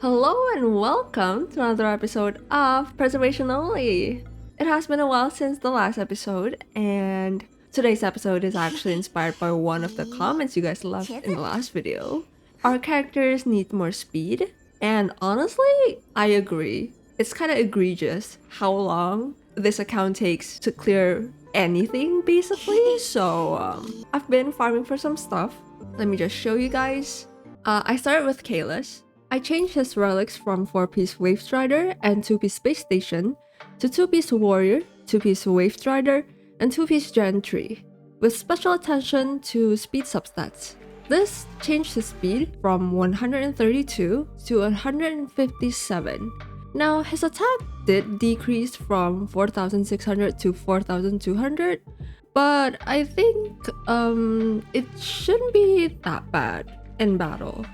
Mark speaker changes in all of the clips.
Speaker 1: Hello and welcome to another episode of Preservation Only. It has been a while since the last episode, and today's episode is actually inspired by one of the comments you guys left in the last video. Our characters need more speed, and honestly, I agree. It's kind of egregious how long this account takes to clear anything, basically. So, I've been farming for some stuff. Let me just show you guys. I started with Kalis. I changed his relics from 4-piece Wave Strider and 2-piece Space Station to 2-piece Warrior, 2-piece Wave Strider, and 2-piece Gentry, with special attention to speed substats. This changed his speed from 132 to 157. Now, his attack did decrease from 4,600 to 4,200, but I think it shouldn't be that bad in battle,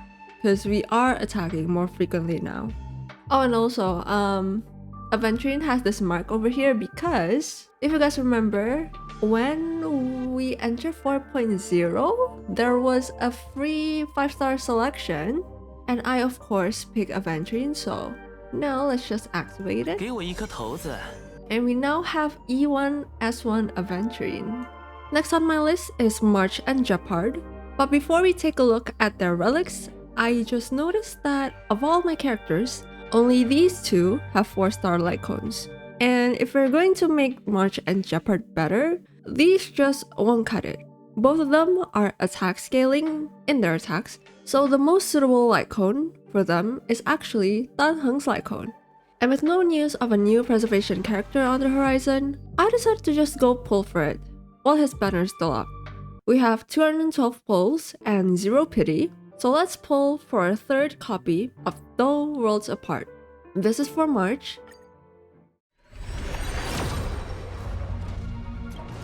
Speaker 1: because we are attacking more frequently now. Oh, and also, Aventurine has this mark over here because, if you guys remember, when we enter 4.0, there was a free 5-star selection, and I of course pick Aventurine, so now let's just activate it. And we now have E1, S1 Aventurine. Next on my list is March and Gepard. But before we take a look at their relics, I just noticed that of all my characters, only these two have 4-star light cones. And if we're going to make March and Gepard better, these just won't cut it. Both of them are attack scaling in their attacks, so the most suitable light cone for them is actually Heng's light cone. And with no news of a new preservation character on the horizon, I decided to just go pull for it, while his banner is still up. We have 212 pulls and 0 pity, so let's pull for a third copy of Though Worlds Apart. This is for March.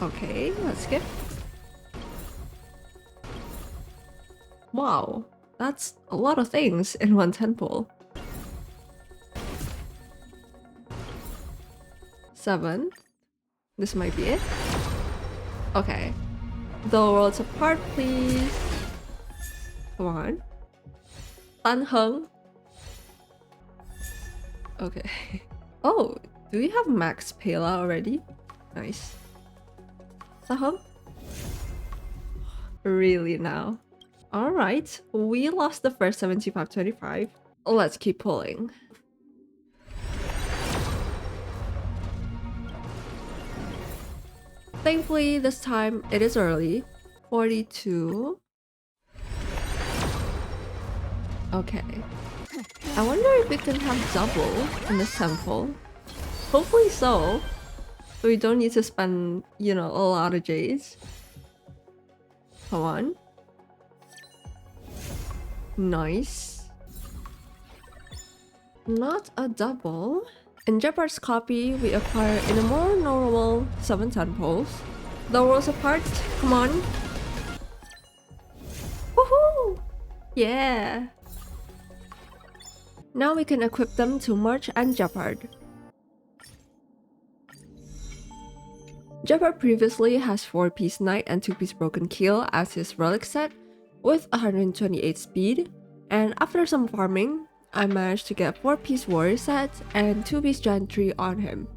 Speaker 1: Okay, let's skip. Wow, that's a lot of things in one 10 pull. 7. This might be it. Okay. Though Worlds Apart, please. Come on. Heng. Okay. Oh, do we have Max Pela already? Nice. Heng? Really now? Alright, we lost the first 75-25. Let's keep pulling. Thankfully, this time it is early. 42. Okay. I wonder if we can have double in this temple. Hopefully so. So we don't need to spend, a lot of J's. Come on. Nice. Not a double. In Gepard's copy, we acquire in a more normal 7-10 pulls. The Worlds Apart, come on. Woohoo! Yeah! Now we can equip them to March and Gepard. Gepard previously has 4-piece Knight and 2-piece Broken Keel as his relic set with 128 speed, and after some farming, I managed to get 4-piece Warrior set and 2-piece Gentry on him,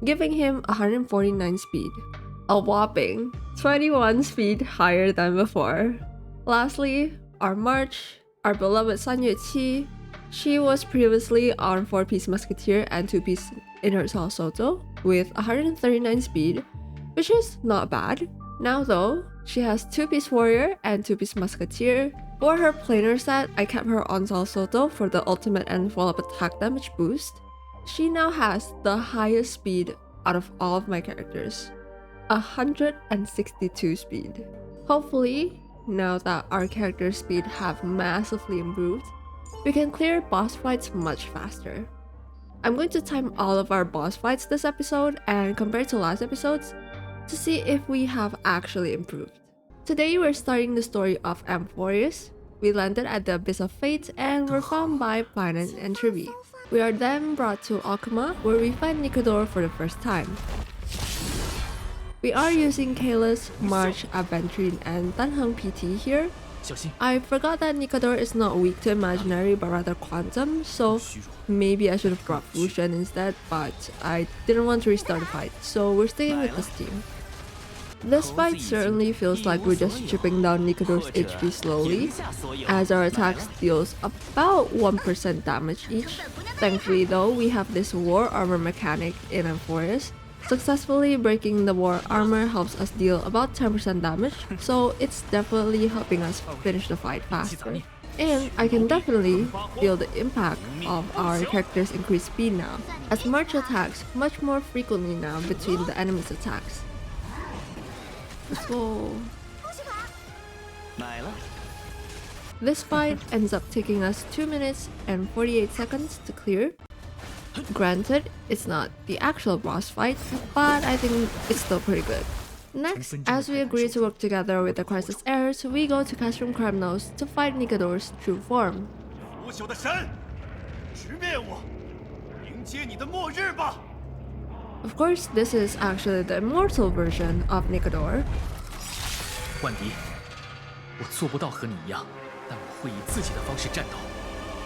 Speaker 1: giving him 149 speed. A whopping 21 speed higher than before. Lastly, our March, our beloved San Yueqi. She was previously on 4-piece Musketeer and 2-piece Inner Sal Soto with 139 speed, which is not bad. Now though, she has 2-piece Warrior and 2-piece Musketeer. For her planar set, I kept her on Sal Soto for the ultimate and follow-up attack damage boost. She now has the highest speed out of all of my characters, 162 speed. Hopefully, now that our character speed have massively improved, we can clear boss fights much faster. I'm going to time all of our boss fights this episode and compare to last episodes to see if we have actually improved. Today we're starting the story of Amphoreus. We landed at the Abyss of Fate and were found by Finance and Terrae. We are then brought to Alchema, where we find Nicodor for the first time. We are using Kalis, March, Aventurine, and Heng PT here, I forgot that Nikador is not weak to imaginary but rather quantum, so maybe I should have dropped Xuan instead, but I didn't want to restart the fight, so we're sticking with this team. This fight certainly feels like we're just chipping down Nikador's HP slowly, as our attacks deals about 1% damage each. Thankfully though, we have this war armor mechanic in Amphoreus. Successfully breaking the war armor helps us deal about 10% damage, so it's definitely helping us finish the fight faster. And I can definitely feel the impact of our character's increased speed now, as March attacks much more frequently now between the enemy's attacks. Let's go. This fight ends up taking us 2 minutes and 48 seconds to clear. Granted, it's not the actual boss fight, but I think it's still pretty good. Next, as we agree to work together with the Crisis Heirs, we go to Castrum Kremnos to fight Nikador's true form. Of course, this is actually the immortal version of Nikador.
Speaker 2: 万敌，我做不到和你一样，但我会以自己的方式战斗，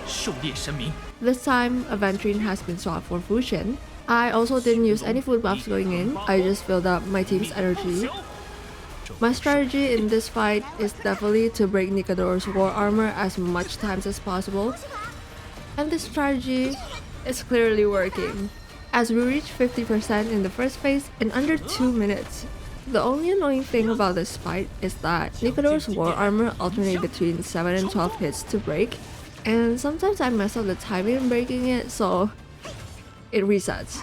Speaker 2: 狩猎神明。
Speaker 1: This time, Aventurine has been swapped for Xuan. I also didn't use any food buffs going in, I just filled up my team's energy. My strategy in this fight is definitely to break Nikador's war armor as much times as possible. And this strategy is clearly working, as we reach 50% in the first phase in under 2 minutes. The only annoying thing about this fight is that Nikador's war armor alternates between 7 and 12 hits to break, and sometimes I mess up the timing in breaking it, so it resets.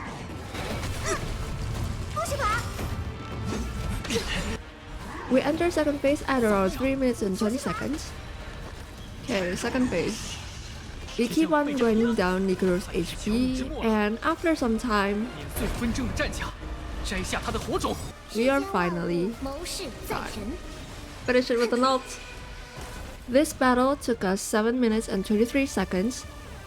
Speaker 1: We enter second phase at around 3 minutes and 20 seconds. Okay, second phase. We keep on grinding down Nikador's HP, and after some time, we are finally done. Finish it with an ult. This battle took us 7 minutes and 23 seconds,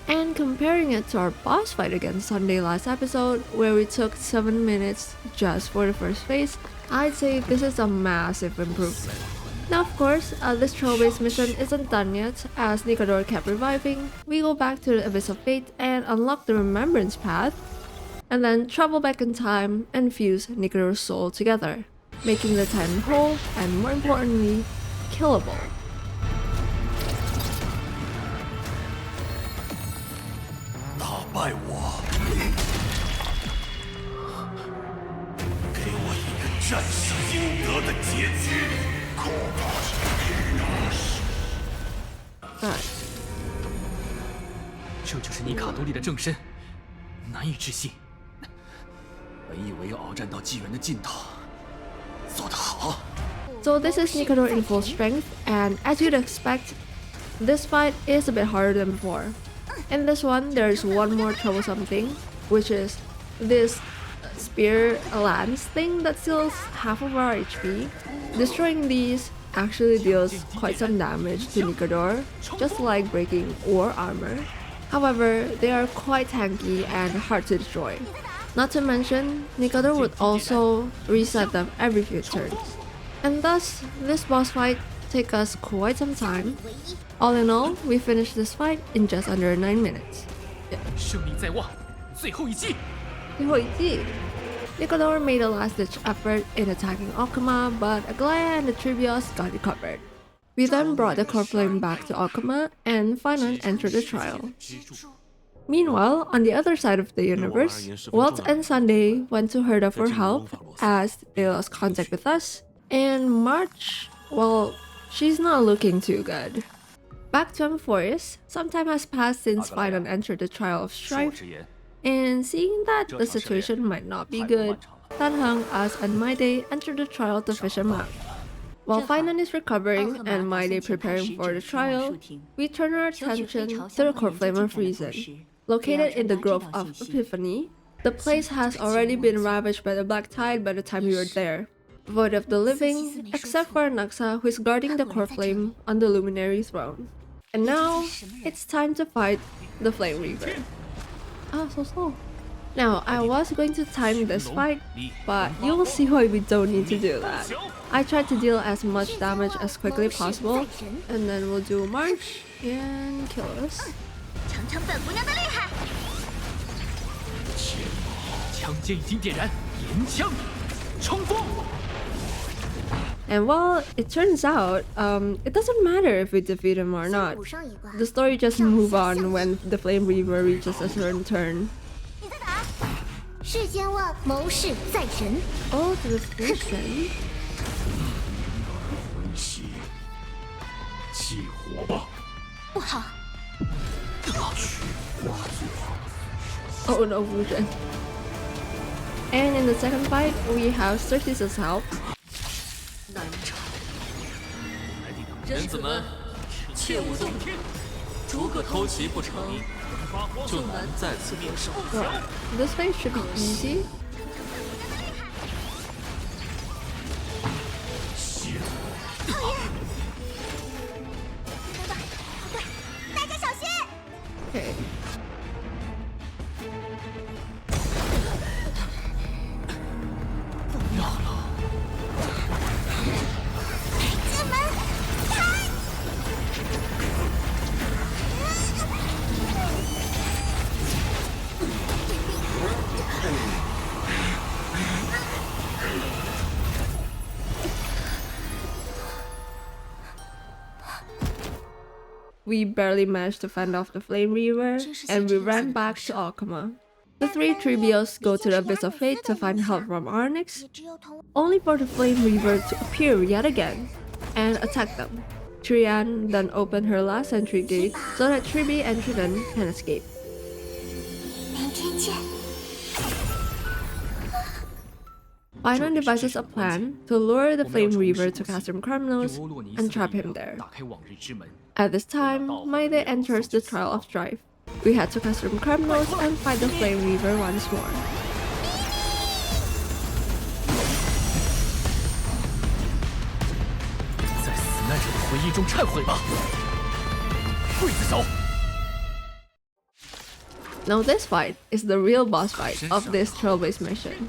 Speaker 1: and comparing it to our boss fight against Sunday last episode, where we took 7 minutes just for the first phase, I'd say this is a massive improvement. Now of course, this Trailblazer mission isn't done yet, as Nikador kept reviving. We go back to the Abyss of Fate and unlock the Remembrance path, and then travel back in time and fuse Nikador's soul together, making the Titan whole and, more importantly, killable. Alright.
Speaker 2: 这就是你卡多利的正身，难以置信。本以为要鏖战到纪元的尽头，做得好。
Speaker 1: So this is Nikador in full strength, and as you'd expect, this fight is a bit harder than before. In this one, there's one more troublesome thing, which is this spear lance thing that steals half of our HP. Destroying these actually deals quite some damage to Nikador, just like breaking war armor. However, they are quite tanky and hard to destroy. Not to mention, Nikador would also reset them every few turns. And thus, this boss fight took us quite some time. All in all, we finished this fight in just under 9 minutes. Nikador made a last-ditch effort in attacking Alchema, but Aglaya and the Tribios got it covered. We then brought the core flame back to Alchema, and Finan entered the trial. Meanwhile, on the other side of the universe, Walt and Sunday went to Herda for help, as they lost contact with us, and March, well, she's not looking too good. Back to Amphoreus, some time has passed since Finan entered the Trial of Strife, and seeing that the situation might not be good, Heng, us, and Maide entered the trial to fish him out. While Finan is recovering and Maide preparing for the trial, we turn our attention to the core flame of Reason. Located in the Grove of Epiphany, the place has already been ravaged by the Black Tide by the time we were there. Void of the living, except for Anaxa, who is guarding the core flame on the Luminary throne. And now, it's time to fight the Flame Reaver. Ah, so slow. Now, I was going to time this fight, but you will see why we don't need to do that. I tried to deal as much damage as quickly possible, and then we'll do March and kill us.
Speaker 3: 尝尝本姑娘的厉害！
Speaker 2: 枪尖已经点燃，岩枪，冲锋！
Speaker 1: And well, it turns out, it doesn't matter if we defeat him or not.
Speaker 3: 补上一关。
Speaker 1: The story just moves on when the Flame Reaver reaches a certain turn.
Speaker 3: 你在哪？世间万谋事在人。
Speaker 1: Oh, to the fusion.
Speaker 4: 分析，起火吧！
Speaker 3: 不好，
Speaker 1: Oh no, fusion. And in the second fight, we have Circe's help.
Speaker 5: 难产，
Speaker 2: 人子们，
Speaker 5: 切勿动听，逐个偷袭不成，就难再次得手。
Speaker 1: Well, this fight should be easy.
Speaker 3: 大家小心！
Speaker 1: Okay.
Speaker 3: 进门，开！
Speaker 1: We barely managed to fend off the Flame Reaver, and we ran back to Alchema. The three Tribios go to the Abyss of Fate to find help from Arnyx,
Speaker 3: 也只有同
Speaker 1: only for the Flame Reaver to appear yet again and attack them. Trian then opened her last entry gate so that Tribi and Triton can escape.
Speaker 3: 明天见。
Speaker 1: Final devises a plan to lure the Flame Reaver to Castrum Criminals
Speaker 2: 欧洛尼斯
Speaker 1: and
Speaker 2: 的
Speaker 1: trap
Speaker 2: 力
Speaker 1: him
Speaker 2: 量
Speaker 1: there.
Speaker 2: 打开往日之门。
Speaker 1: At this time, Maide enters the Trial of Strife. We head to Castrum Criminals and fight the Flame Reaver once more.
Speaker 2: 在死难者的回忆中忏悔吧，刽子手！
Speaker 1: Now this fight is the real boss fight of this Trailblazer mission.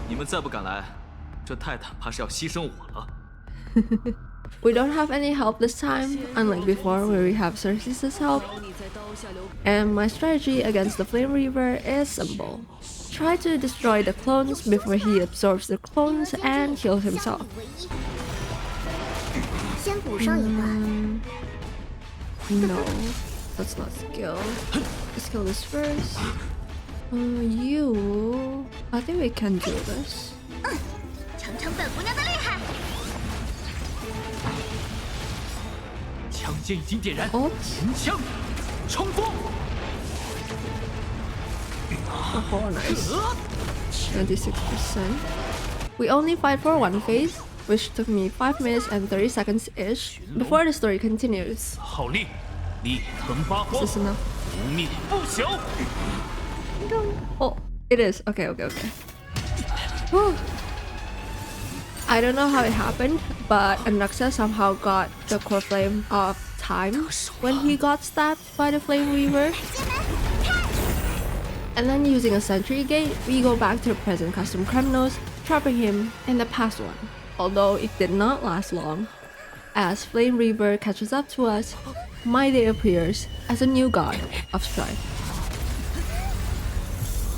Speaker 2: 你们再不敢来，这泰坦怕是要牺牲我了。
Speaker 1: We don't have any help this time, unlike before where we have Circe's help. And my strategy against the Flame Reaver is simple. Try to destroy the clones before he absorbs the clones and kills himself.
Speaker 3: 先补上一关。
Speaker 1: No, that's not skill. Let's kill this first. You... I think we can do this.
Speaker 3: 尝尝本姑娘的厉害！
Speaker 2: 枪尖已经点燃，
Speaker 1: Oh,
Speaker 2: 银枪，冲锋！
Speaker 1: oh nice. 26%. We only fight for one phase, which took me 5 minutes and 30 seconds-ish before the story continues.
Speaker 2: 好力，力腾八荒，
Speaker 1: Is this enough?
Speaker 2: 无灭不朽。
Speaker 1: Oh, it is. Okay. Whew. I don't know how it happened, but Anaxa somehow got the core flame of time when he got stabbed by the Flame Reaver. And then using a sentry gate, we go back to the present custom criminals, trapping him in the past one. Although it did not last long. As Flame Reaver catches up to us, Maide appears as a new god of strife.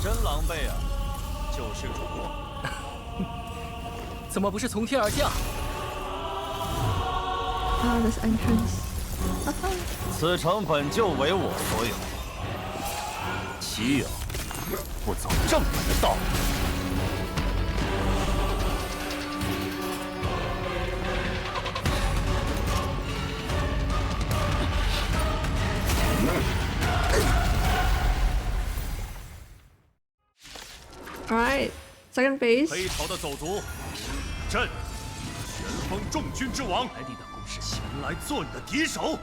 Speaker 4: 真狼狈啊，救世主！
Speaker 2: 怎么不是从天而降？
Speaker 1: Ah, this entrance.
Speaker 4: 此城本就为我所有，岂有不走正本的道路？
Speaker 1: Alright, second phase.
Speaker 4: 黑潮的走卒，朕旋风众军之王，
Speaker 2: 莱蒂的攻势
Speaker 4: 前来做你的敌手。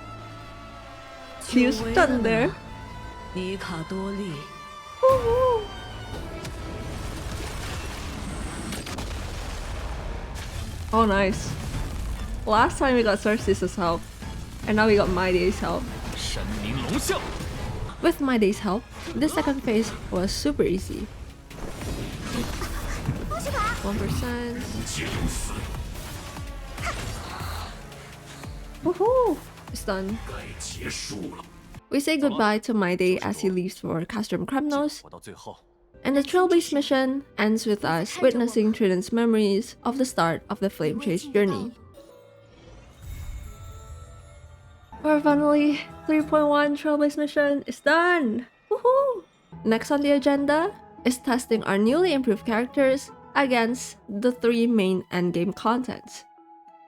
Speaker 1: You stunned there.
Speaker 5: 尼卡多利，
Speaker 1: Oh, nice. Last time we got Circe's help, and now we got Maide's help.
Speaker 4: 神明龙象，
Speaker 1: With My Day's help, the second phase was super easy. 1%. Woohoo! It's done. We say goodbye to My Day as he leaves for Castrum Kremnos,
Speaker 4: 活到最后，
Speaker 1: and the Trailblazer mission ends with us witnessing Triton's memories of the start of the Flame Chase journey. We're finally 3.1 Trailblazer mission is done! Woohoo! Next on the agenda is testing our newly improved characters against the 3 main endgame contents.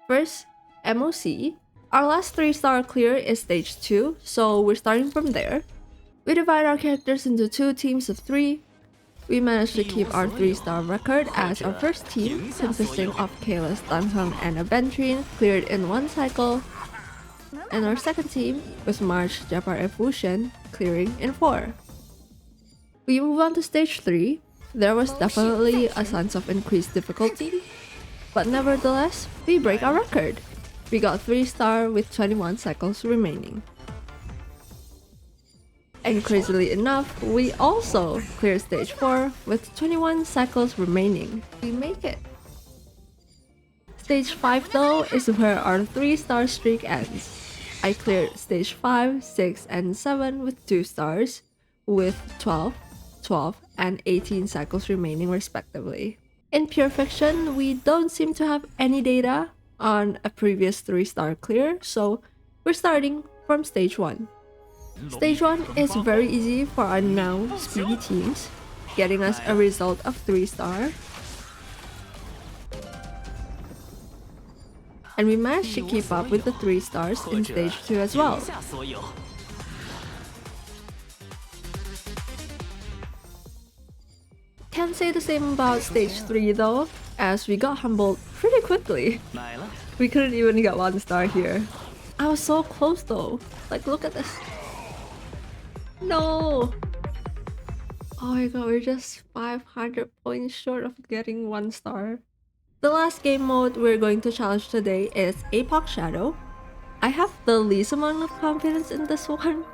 Speaker 1: First, MOC. Our last 3-star clear is stage 2, so we're starting from there. We divide our characters into 2 teams of 3. We managed to keep our 3-star record as our first team, consisting of Kalis, Heng, and Aventurine, cleared in 1 cycle, and our second team was March, Gepard, and Xuan, clearing in 4. We move on to stage 3. There was definitely a sense of increased difficulty, but nevertheless, we break our record. We got 3-star with 21 cycles remaining. And crazily enough, we also cleared stage 4 with 21 cycles remaining. We make it. Stage 5 though is where our 3-star streak ends. I cleared stage 5, 6, and 7 with 2 stars, with 12, 12, and 18 cycles remaining respectively. In pure fiction, we don't seem to have any data on a previous 3-star clear, so we're starting from stage 1. Stage 1 is very easy for our now speedy teams, getting us a result of 3-star. And we managed to keep up with the 3 stars in stage 2 as well. Can't say the same about stage 3 though, as we got humbled pretty quickly. We couldn't even get 1 star here. I was so close though. Like, look at this. No! Oh my god, we're just 500 points short of getting 1 star. The last game mode we're going to challenge today is Apoc Shadow. I have the least amount of confidence in this one.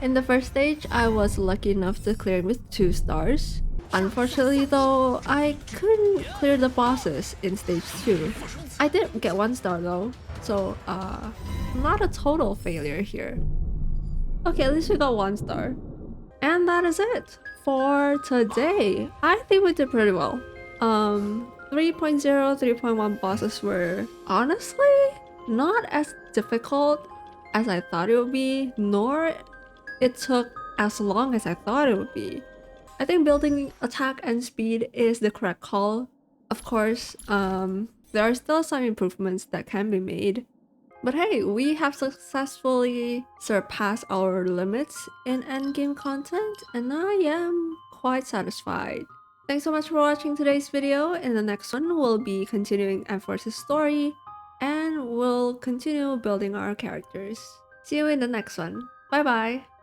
Speaker 1: In the first stage, I was lucky enough to clear with 2 stars. Unfortunately though, I couldn't clear the bosses in stage 2. I did get 1 star though, so not a total failure here. Okay, at least we got 1 star. And that is it for today. I think we did pretty well. 3.0, 3.1 bosses were honestly not as difficult as I thought it would be, nor it took as long as I thought it would be. I think building attack and speed is the correct call. Of course, there are still some improvements that can be made. But hey, we have successfully surpassed our limits in endgame content, and I am quite satisfied. Thanks so much for watching today's video. In the next one, we'll be continuing Amphoreus' story, and we'll continue building our characters. See you in the next one. Bye bye!